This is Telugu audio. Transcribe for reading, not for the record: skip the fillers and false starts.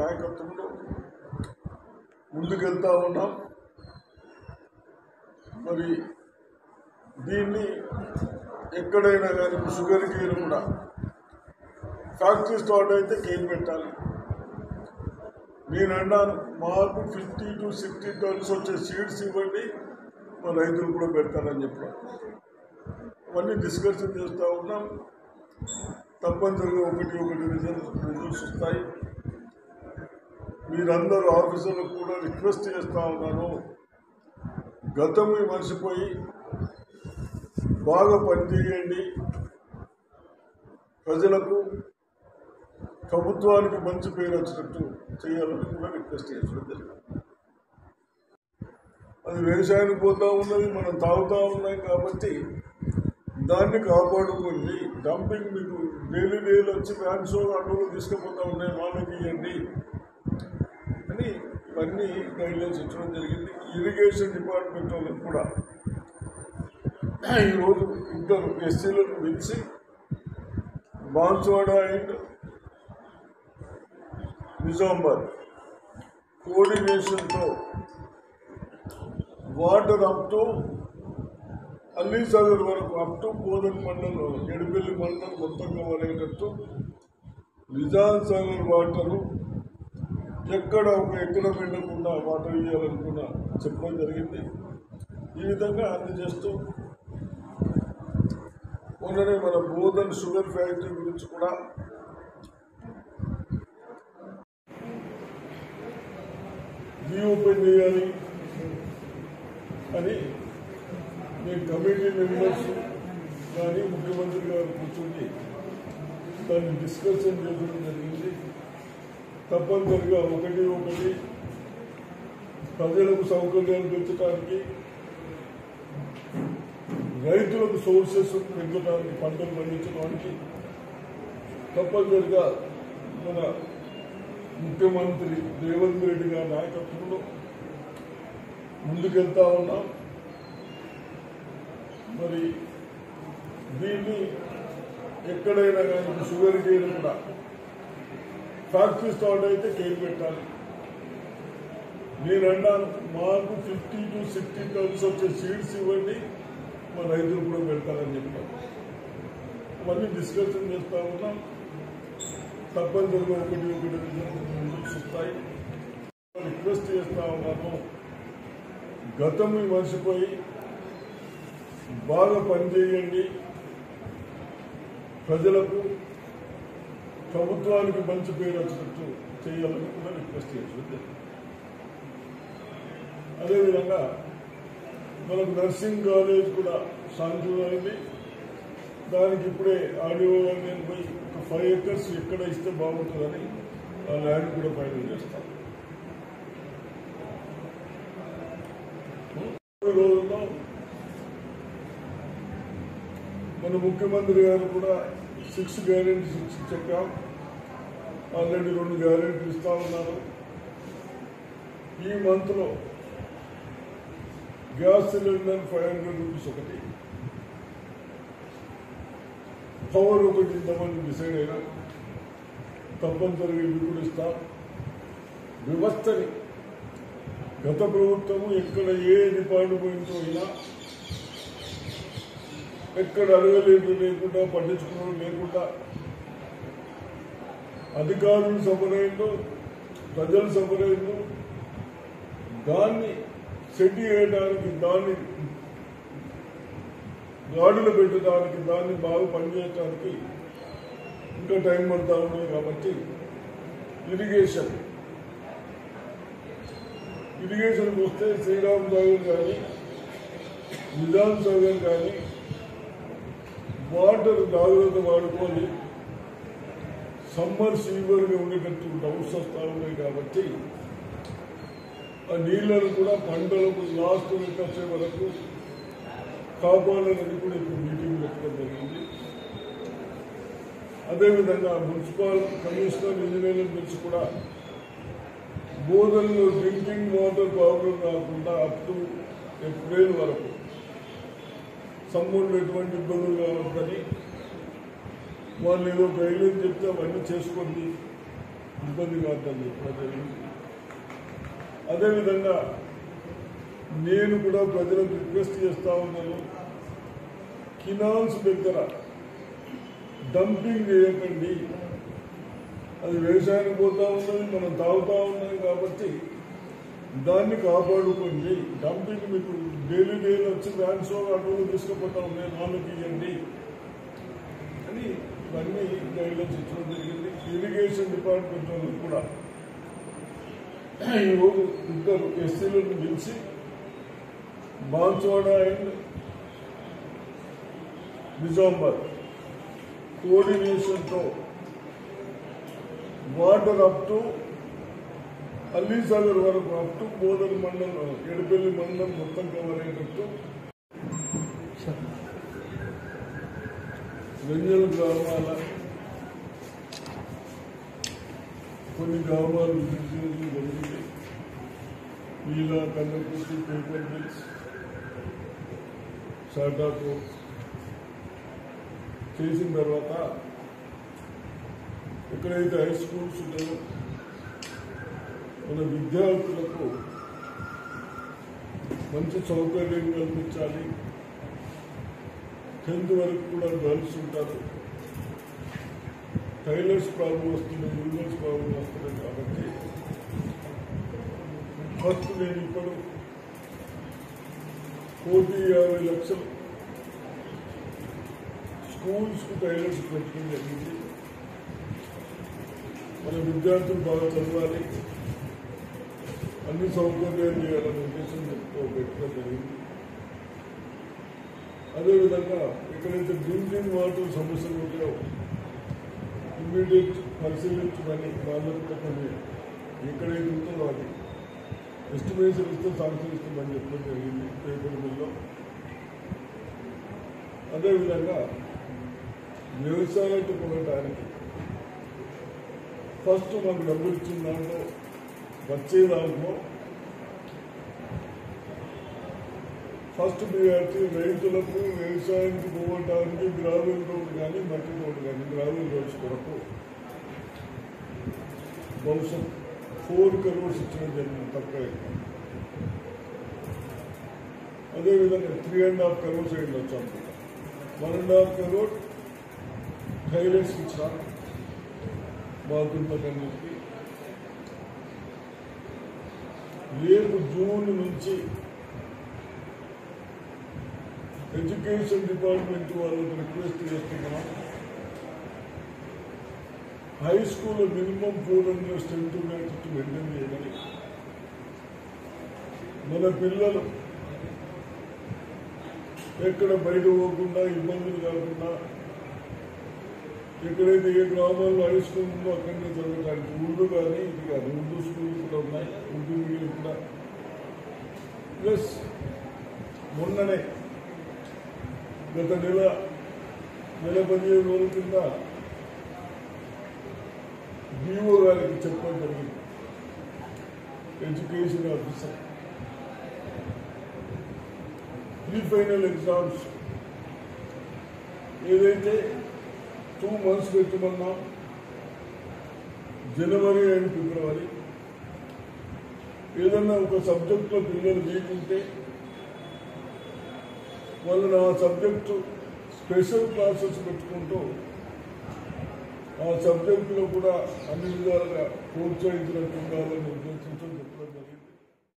నాయకత్వంలో ముందుకెళ్తా ఉన్నాం. మరి దీన్ని ఎక్కడైనా కానీ షుగర్ కేన్ కూడా ఫ్యాక్టరీ స్టార్ట్ అయితే కేన్ పెట్టాలి. నేను అన్నాను మాకు 50 to 60 టన్స్ వచ్చే సీడ్స్ ఇవ్వండి, మా రైతులు కూడా పెడతారని చెప్పాను. అవన్నీ డిస్కషన్ చేస్తూ ఉన్నాం. తప్పనిసరిగా ఒకటి రిజల్ట్స్ వస్తాయి. మీరందరూ ఆఫీసర్లకు కూడా రిక్వెస్ట్ చేస్తూ ఉన్నాను, గతం మర్చిపోయి బాగా పనిచేయండి, ప్రజలకు ప్రభుత్వానికి మంచి పేరు వచ్చినట్టు చేయాలని కూడా రిక్వెస్ట్ చేసడం జరిగింది. అది వ్యవసాయానికి పోతూ ఉన్నది, మనం తాగుతూ ఉన్నాం కాబట్టి దాన్ని కాపాడుకోండి. డంపింగ్ మీకు డైలీ వచ్చి వ్యాన్స్ అడ్డులు తీసుకుపోతూ ఉన్నాయి, వాళ్ళకి ఇవ్వండి అని ఇవన్నీ గైడ్లైన్స్ ఇచ్చడం జరిగింది. ఇరిగేషన్ డిపార్ట్మెంట్ వాళ్ళకి కూడా ఈరోజు ఇద్దరు ఎస్సీలను పిలిచి బాన్స్వాడ అండ్ నిజామాబాద్ కోఆర్డినేషన్తో వాటర్ అప్ టు అల్లీసాగర్ వరకు అప్ టు కోదన్ మండలం ఎడిపల్లి మండలం మొత్తంగా వరేటట్టు నిజాం సాగర్ వాటరు ఎక్కడ ఒక ఎక్కడ వెళ్ళకుండా వాటర్ ఇవ్వాలనుకున్నా చెప్పడం జరిగింది. ఈ విధంగా అందజేస్తూ మొన్ననే మన బోధన్ షుగర్ ఫ్యాక్టరీ గురించి కూడా ఓపెన్ చేయాలి అని మేము కమిటీ మెంబర్స్ కానీ ముఖ్యమంత్రి గారు కూర్చుని దాన్ని డిస్కషన్ చేయడం జరిగింది. తప్పనిసరిగా ఒకటి ప్రజలకు సౌకర్యాలు పెంచడానికి, రైతులకు సోర్సెస్ పెంచడానికి, పంటలు పండించడానికి తప్పనిసరిగా మన ముఖ్యమంత్రి రేవంత్ రెడ్డి గారి నాయకత్వంలో ముందుకెళ్తా ఉన్నాం. మరి దీన్ని ఎక్కడైనా కానీ షుగర్ కేన్ కూడా ఫ్యాక్టరీ స్టార్ట్ అయితే కేన్ పెట్టాలి. నేను అన్నాను మాకు 50 to 60 టన్స్ వచ్చే సీడ్స్ ఇవ్వండి, మా రైతులు కూడా పెడతారని చెప్పాను. అవన్నీ డిస్కషన్ చేస్తూ ఉన్నాం. తప్పనిసరిగా ఒకటి రిజల్ట్స్ వస్తాయి. రిక్వెస్ట్ చేస్తూ ఉన్నాను, గతం మర్చిపోయి బాగా పనిచేయండి, ప్రజలకు ప్రభుత్వానికి మంచి పేరు వచ్చినట్టు చేయాలని కూడా రిక్వెస్ట్ చేస్తుంది. అదేవిధంగా మనకు నర్సింగ్ కాలేజ్ కూడా శాంక్షన్ అయింది. దానికి ఇప్పుడే ఆడియో నేను పోయి ఒక 5 acres ఎక్కడ ఇస్తే బాగుంటుందని ఆ ల్యాండ్ కూడా ఫైనల్ చేస్తాం. రోజుల్లో మన ముఖ్యమంత్రి గారు కూడా 6 గ్యారెంటీస్ చెప్పాం. ఆల్రెడీ 2 గ్యారెంటీలు ఇస్తా ఉన్నారు. ఈ మంత్లో గ్యాస్ సిలిండర్ 500 రూపీస్ ఒకటి, పవర్ ఒకటి ఇద్దామని డిసైడ్ అయినా. తప్పనిసరిగా ఇవి కూడా ఇస్తాం. వ్యవస్థని గత ప్రభుత్వము ఎక్కడ ఏ డిపార్ట్మెంట్ అయినా ఎక్కడ అడగలేదు లేకుండా పట్టించుకోవడం లేకుండా అధికారులు సఫరైందో ప్రజలు సఫరైందో దాన్ని సెట్ చేయడానికి, దాన్ని గాడులు పెట్టడానికి, దాన్ని బాగా పనిచేయడానికి ఇంకా టైం పడతా ఉన్నాయి. కాబట్టి ఇరిగేషన్కి వస్తే శ్రీరామ్ సాగర్ కానీ నిజాం సాగర్ కానీ వాటర్ జాగ్రత్త వాడుకొని సమ్మర్ సీవర్గా ఉండేటట్టు డౌట్స్ వస్తూ ఉన్నాయి. కాబట్టి ఆ నీళ్లను కూడా పంటలకు లాస్ట్ వచ్చే వరకు కాపాడాలని కూడా ఇప్పుడు మీటింగ్ పెట్టడం జరిగింది. అదేవిధంగా మున్సిపల్ కమిషనర్ ఇంజనీరింగ్ నుంచి కూడా బోధనలో డ్రింకింగ్ వాటర్ ప్రాబ్లం కాకుండా అప్ టు ఏప్రిల్ వరకు సమ్మర్లో ఎటువంటి ఇబ్బందులు కావద్దని వాళ్ళు ఏదో గైడ్లైన్ చెప్తే అవన్నీ చేసుకోండి ఇబ్బంది కాదని చెప్పడం జరిగింది. అదేవిధంగా నేను కూడా ప్రజలకు రిక్వెస్ట్ చేస్తూ ఉన్నాను, కినాల్స్ దగ్గర డంపింగ్ చేయకండి. అది వ్యవసాయానికి పోతూ ఉన్నది, మనం తాగుతూ ఉన్నది కాబట్టి దాన్ని కాపాడుకోండి. డంపింగ్ మీకు డైలీ వచ్చి వ్యాన్స్ అటువలు తీసుకుపోతా ఉన్నాయి, వాళ్ళకి ఇవ్వండి అని ఇవన్నీ గైడ్లైన్స్ ఇచ్చడం జరిగింది. ఇరిగేషన్ డిపార్ట్మెంట్ వాళ్ళకి కూడా ఈరోజు ఇద్దరు ఎస్సీలను పిలిచి బాన్స్వాడ అండ్ నిజామాబాద్ కోఆర్డినేషన్తో వాటర్ అప్ టు అల్లీసాగర్ వరకు అప్ టు బోధన మండలం, ఎడపల్లి మండలం మొత్తం కవర్ అయ్యేటట్టు వెంజల గ్రామాల కొన్ని గ్రామాలు విజిట్ చేయడం జరిగింది. ఇలా కన్నపూర్తి, పేపర్ మిల్స్, షాటాకు చేసిన తర్వాత ఎక్కడైతే హై స్కూల్స్ ఉంటాయో మన విద్యార్థులకు మంచి సౌకర్యం కల్పించాలి. 10th వరకు కూడా గర్ల్స్ ఉంటారు. టైలర్స్ ప్రాబ్లం వస్తుంది, యూనివర్స్ ప్రాబ్లం వస్తుంది కాబట్టి ఫస్ట్ నేను ఇప్పుడు 1,50,00,000 స్కూల్స్కు టైలర్స్ పెట్టడం జరిగింది. మన విద్యార్థులు బాగా చదవాలి, అన్ని సౌకర్యాలు చేయాలనే ఉద్దేశంతో పెట్టడం జరిగింది. అదేవిధంగా ఎక్కడైతే డ్రింకింగ్ వాటర్ సమస్యలు ఉంటాయో ఇమ్మీడియట్ పరిశీలించమని వాళ్ళతో కొన్ని ఎక్కడైతే ఉంటుందో అది ఎస్టిమేషన్ ఇస్తే శాంక్షన్ ఇస్తామని చెప్పడం జరిగింది పేపర్ బిల్లో. అదేవిధంగా వ్యవసాయానికి కొనడానికి ఫస్ట్ మాకు డబ్బులు ఇచ్చిన దాంట్లో వచ్చే దాంట్లో ఫస్ట్ ప్రియారిటీ రైతులకు వ్యవసాయానికి పోవడానికి గ్రావెల్ రోడ్ కానీ మట్టి రోడ్ కానీ గ్రావెల్ రోడ్స్ కొరకు బహుశా 4 crores ఇచ్చడం జరిగింది తక్కువ. అదేవిధంగా 3.5 crores అయింది వచ్చాం. 1.5 crore హైలైట్స్ ఇచ్చిన బాగుంటుందన్నిటికీ. రేపు జూన్ నుంచి ఎడ్యుకేషన్ డిపార్ట్మెంట్ వాళ్ళకి రిక్వెస్ట్ చేస్తున్నాం, హై స్కూల్ మినిమం 400 స్ట్రెంత్ ఉండేటట్టు మెయింటైన్ చేయమని. మన పిల్లలు ఎక్కడ బయట పోకుండా ఇబ్బందులు కాకుండా ఎక్కడైతే ఏ గ్రామాల్లో హై స్కూల్ ఉందో అక్కడనే చదవడానికి ఉర్దూ కానీ ఇది కాదు, ఉర్దూ స్కూల్ కూడా ఉన్నాయి, ఉర్దూ మీడియం కూడా. ప్లస్ మొన్ననే గత నెల 15 రోజుల కింద డిఓ గారికి చెప్పడం జరిగింది, education officer. Pre final exams ఏదైతే 2 months పెట్టమన్నాం, జనవరి అండ్ ఫిబ్రవరి. ఏదన్నా ఒక సబ్జెక్ట్లో పిల్లలు వీక్ ఉంటే వాళ్ళని ఆ సబ్జెక్టు స్పెషల్ క్లాసెస్ పెట్టుకుంటూ ఆ సబ్జెక్టులో కూడా అన్ని విధాలుగా ప్రోత్సహించినట్టు ఉండాలని ఉద్దేశంతో చెప్పడం జరిగింది.